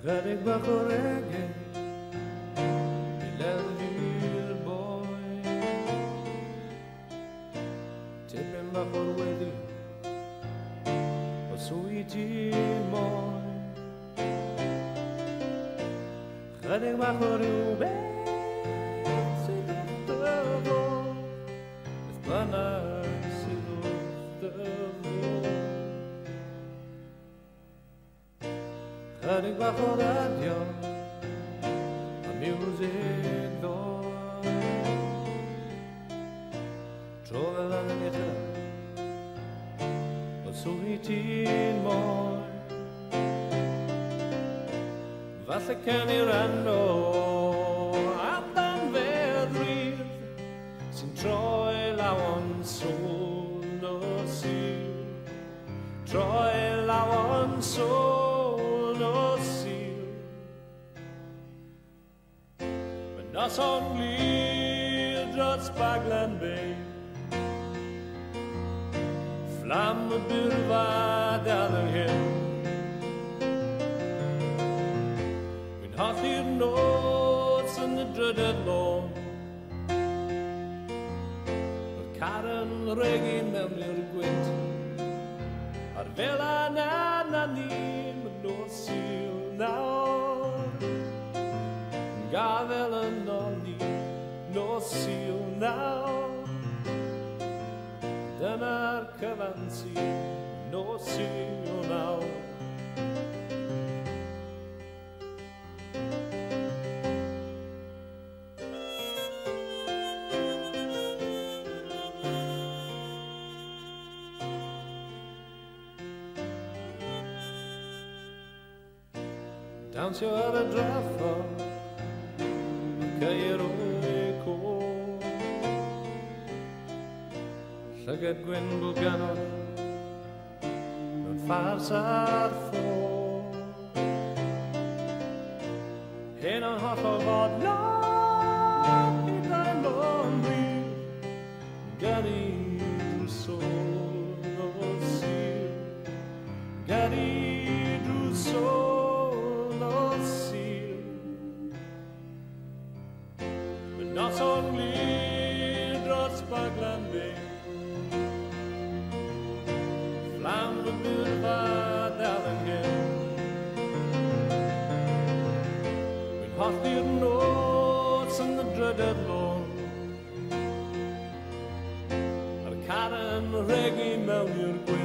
Garig bakorege Bilavir boy Tipping bakor wedi O sweetie moy Garig bakor ube Sidot tavo Espana sidot tavo Garig bakor radio A music door Trove la neta O sweetie moy Varför kan ni rando att han vädrig sin trojla on sol Nos Sul Trojla on sol Nos Sul Men Nos Sul dras Baglan Bay Flammeburva dallerhem Half your notes in the dreaded law But Karen Regi memnir gwint Ar vela na nim Nos Sul now Gavela no ni Nos Sul now Denar kavansi Nos Sul now Dance your other draffa Cairo eco Llygad gwyn bwlganod Mewn ffars ar ffôr Hyn o'n holl o fod No, hyd a'n lôn brif Gari drwy sôl Nos Sul Gari drwy sôl Nos only dros Baglan Bay Flammeburva dallerhem With hotlier notes and the dreaded lawn Ar Karen Regi mewn i'r gwyn